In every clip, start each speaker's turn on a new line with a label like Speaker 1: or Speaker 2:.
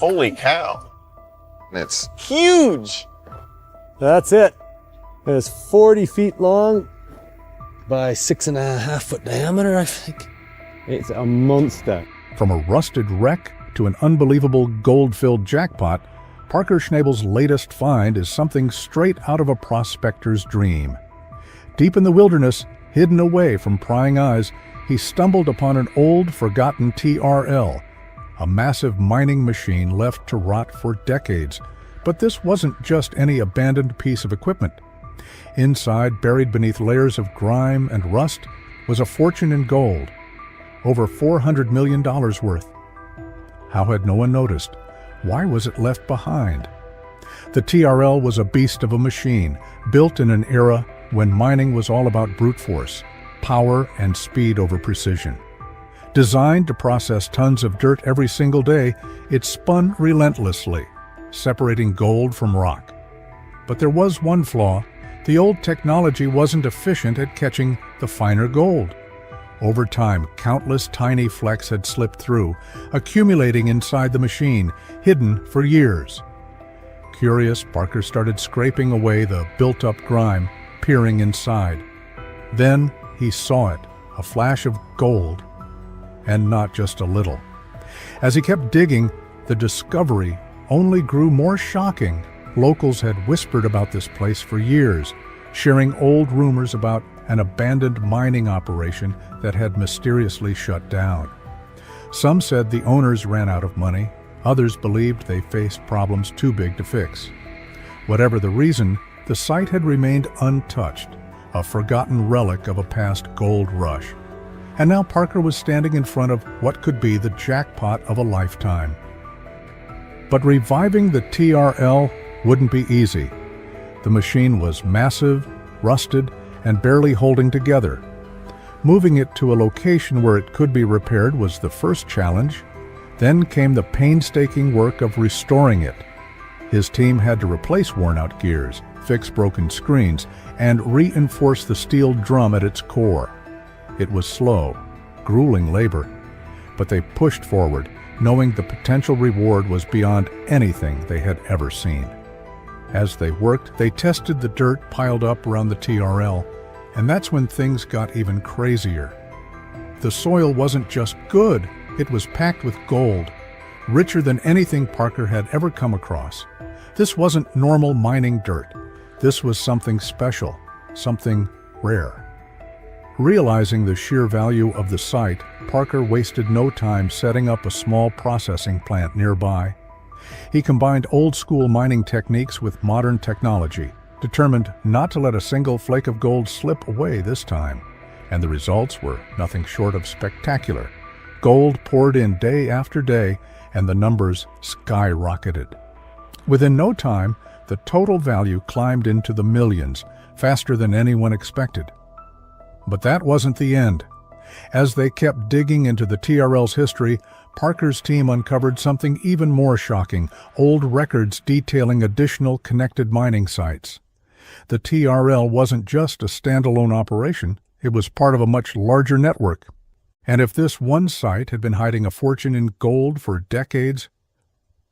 Speaker 1: Holy cow.
Speaker 2: It's
Speaker 1: Huge.
Speaker 3: That's it. It's 40 feet long by 6.5 foot diameter, I think. It's a monster.
Speaker 4: From a rusted wreck to an unbelievable gold-filled jackpot, Parker Schnabel's latest find is something straight out of a prospector's dream. Deep in the wilderness, hidden away from prying eyes, he stumbled upon an old, forgotten TRL, a massive mining machine left to rot for decades. But this wasn't just any abandoned piece of equipment. Inside, buried beneath layers of grime and rust, was a fortune in gold, over $400 million worth. How had no one noticed? Why was it left behind? The TRL was a beast of a machine, built in an era when mining was all about brute force, power and speed over precision. Designed to process tons of dirt every single day, it spun relentlessly, separating gold from rock. But there was one flaw. The old technology wasn't efficient at catching the finer gold. Over time, countless tiny flecks had slipped through, accumulating inside the machine, hidden for years. Curious, Parker started scraping away the built-up grime, peering inside. Then he saw it, a flash of gold, and not just a little. As he kept digging, the discovery only grew more shocking. Locals had whispered about this place for years, sharing old rumors about an abandoned mining operation that had mysteriously shut down. Some said the owners ran out of money, others believed they faced problems too big to fix. Whatever the reason, the site had remained untouched, a forgotten relic of a past gold rush. And now Parker was standing in front of what could be the jackpot of a lifetime. But reviving the TRL wouldn't be easy. The machine was massive, rusted, and barely holding together. Moving it to a location where it could be repaired was the first challenge. Then came the painstaking work of restoring it. His team had to replace worn-out gears, fix broken screens, and reinforce the steel drum at its core. It was slow, grueling labor, but they pushed forward, knowing the potential reward was beyond anything they had ever seen. As they worked, they tested the dirt piled up around the TRL, and that's when things got even crazier. The soil wasn't just good, it was packed with gold, richer than anything Parker had ever come across. This wasn't normal mining dirt. This was something special, something rare. Realizing the sheer value of the site, Parker wasted no time setting up a small processing plant nearby. He combined old-school mining techniques with modern technology, determined not to let a single flake of gold slip away this time. And the results were nothing short of spectacular. Gold poured in day after day, and the numbers skyrocketed. Within no time, the total value climbed into the millions, faster than anyone expected. But that wasn't the end. As they kept digging into the TRL's history, Parker's team uncovered something even more shocking, old records detailing additional connected mining sites. The TRL wasn't just a standalone operation, it was part of a much larger network. And if this one site had been hiding a fortune in gold for decades,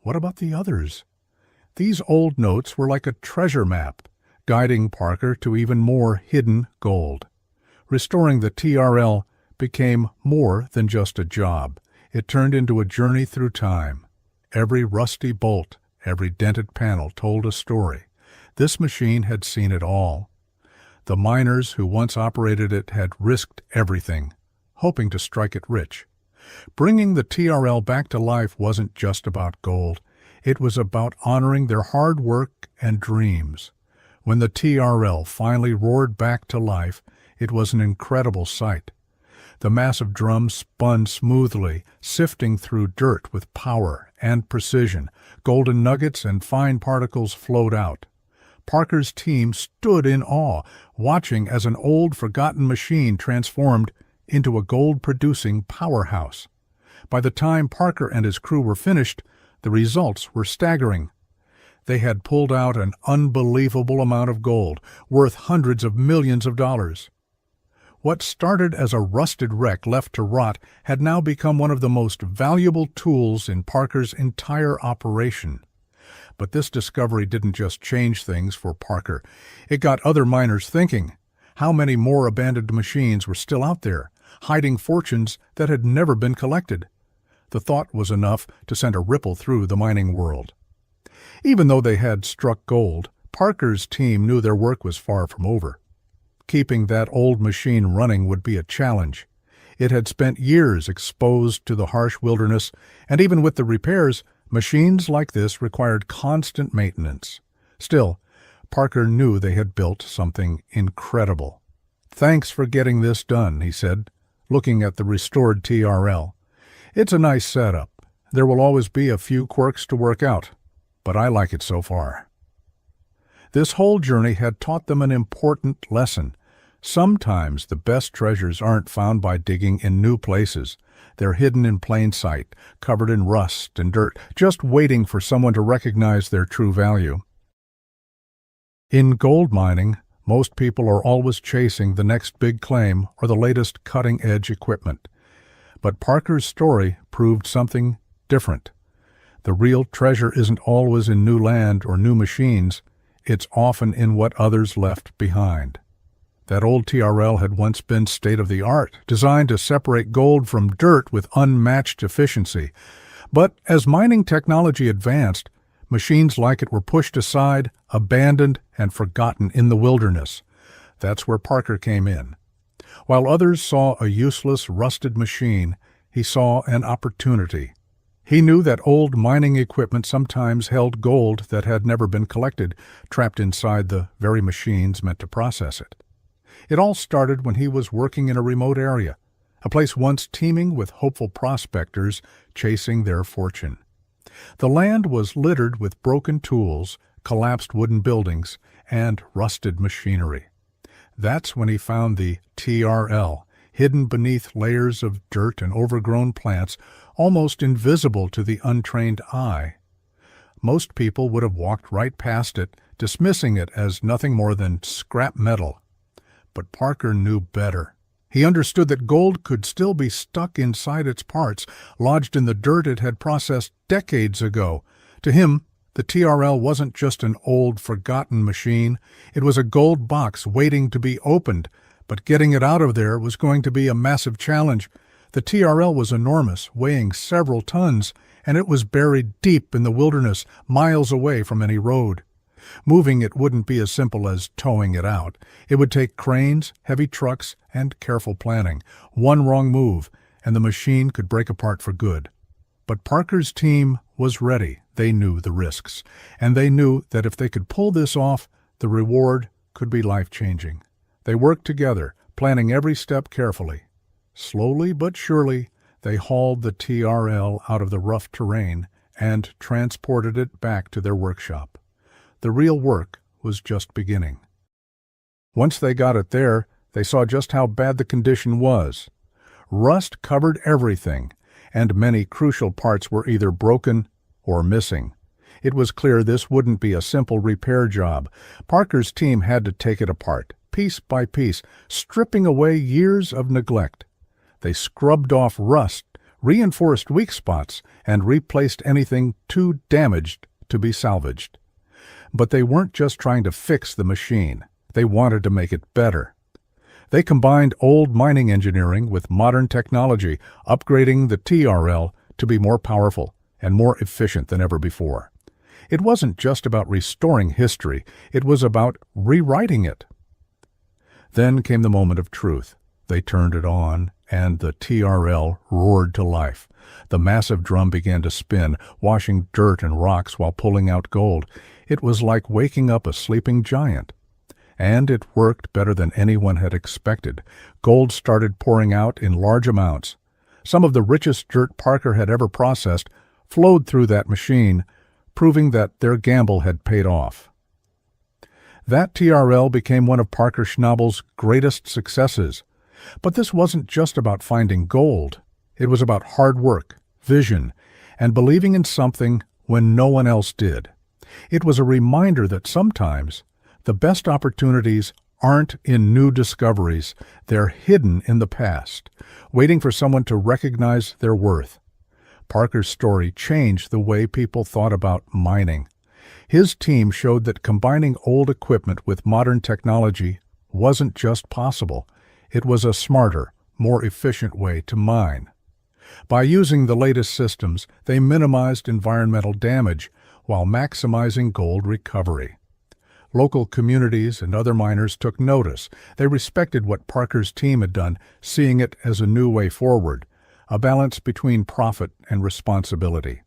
Speaker 4: what about the others? These old notes were like a treasure map, guiding Parker to even more hidden gold. Restoring the TRL became more than just a job. It turned into a journey through time. Every rusty bolt, every dented panel told a story. This machine had seen it all. The miners who once operated it had risked everything, hoping to strike it rich. Bringing the TRL back to life wasn't just about gold. It was about honoring their hard work and dreams. When the TRL finally roared back to life, it was an incredible sight. The massive drum spun smoothly, sifting through dirt with power and precision. Golden nuggets and fine particles flowed out. Parker's team stood in awe, watching as an old, forgotten machine transformed into a gold-producing powerhouse. By the time Parker and his crew were finished, the results were staggering. They had pulled out an unbelievable amount of gold, worth hundreds of millions of dollars. What started as a rusted wreck left to rot had now become one of the most valuable tools in Parker's entire operation. But this discovery didn't just change things for Parker. It got other miners thinking. How many more abandoned machines were still out there, hiding fortunes that had never been collected? The thought was enough to send a ripple through the mining world. Even though they had struck gold, Parker's team knew their work was far from over. Keeping that old machine running would be a challenge. It had spent years exposed to the harsh wilderness, and even with the repairs, machines like this required constant maintenance. Still, Parker knew they had built something incredible. "Thanks for getting this done," he said, looking at the restored TRL. "It's a nice setup. There will always be a few quirks to work out, but I like it so far." This whole journey had taught them an important lesson. Sometimes the best treasures aren't found by digging in new places. They're hidden in plain sight, covered in rust and dirt, just waiting for someone to recognize their true value. In gold mining, most people are always chasing the next big claim or the latest cutting-edge equipment. But Parker's story proved something different. The real treasure isn't always in new land or new machines. It's often in what others left behind. That old TRL had once been state-of-the-art, designed to separate gold from dirt with unmatched efficiency. But as mining technology advanced, machines like it were pushed aside, abandoned, and forgotten in the wilderness. That's where Parker came in. While others saw a useless, rusted machine, he saw an opportunity. He knew that old mining equipment sometimes held gold that had never been collected, trapped inside the very machines meant to process it. It all started when he was working in a remote area, a place once teeming with hopeful prospectors chasing their fortune. The land was littered with broken tools, collapsed wooden buildings, and rusted machinery. That's when he found the TRL, hidden beneath layers of dirt and overgrown plants, almost invisible to the untrained eye. Most people would have walked right past it, dismissing it as nothing more than scrap metal. But Parker knew better. He understood that gold could still be stuck inside its parts, lodged in the dirt it had processed decades ago. To him, the TRL wasn't just an old, forgotten machine. It was a gold box waiting to be opened, but getting it out of there was going to be a massive challenge. The TRL was enormous, weighing several tons, and it was buried deep in the wilderness, miles away from any road. Moving it wouldn't be as simple as towing it out. It would take cranes, heavy trucks, and careful planning. One wrong move, and the machine could break apart for good. But Parker's team was ready. They knew the risks, and they knew that if they could pull this off, the reward could be life-changing. They worked together, planning every step carefully. Slowly but surely, they hauled the TRL out of the rough terrain and transported it back to their workshop. The real work was just beginning. Once they got it there, they saw just how bad the condition was. Rust covered everything, and many crucial parts were either broken or missing. It was clear this wouldn't be a simple repair job. Parker's team had to take it apart, piece by piece, stripping away years of neglect. They scrubbed off rust, reinforced weak spots, and replaced anything too damaged to be salvaged. But they weren't just trying to fix the machine. They wanted to make it better. They combined old mining engineering with modern technology, upgrading the TRL to be more powerful and more efficient than ever before. It wasn't just about restoring history. It was about rewriting it. Then came the moment of truth. They turned it on, and the TRL roared to life. The massive drum began to spin, washing dirt and rocks while pulling out gold. It was like waking up a sleeping giant. And it worked better than anyone had expected. Gold started pouring out in large amounts. Some of the richest dirt Parker had ever processed flowed through that machine, proving that their gamble had paid off. That TRL became one of Parker Schnabel's greatest successes. But this wasn't just about finding gold. It was about hard work, vision, and believing in something when no one else did. It was a reminder that sometimes the best opportunities aren't in new discoveries. They're hidden in the past, waiting for someone to recognize their worth. Parker's story changed the way people thought about mining. His team showed that combining old equipment with modern technology wasn't just possible. It was a smarter, more efficient way to mine. By using the latest systems, they minimized environmental damage while maximizing gold recovery. Local communities and other miners took notice. They respected what Parker's team had done, seeing it as a new way forward, a balance between profit and responsibility.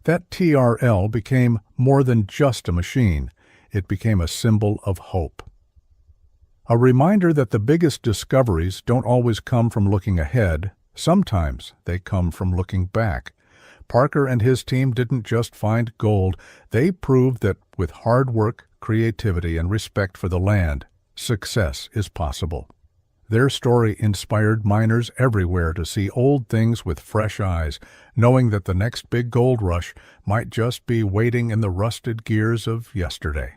Speaker 4: That TRL became more than just a machine. It became a symbol of hope. A reminder that the biggest discoveries don't always come from looking ahead. Sometimes they come from looking back. Parker and his team didn't just find gold. They proved that with hard work, creativity, and respect for the land, success is possible. Their story inspired miners everywhere to see old things with fresh eyes, knowing that the next big gold rush might just be waiting in the rusted gears of yesterday.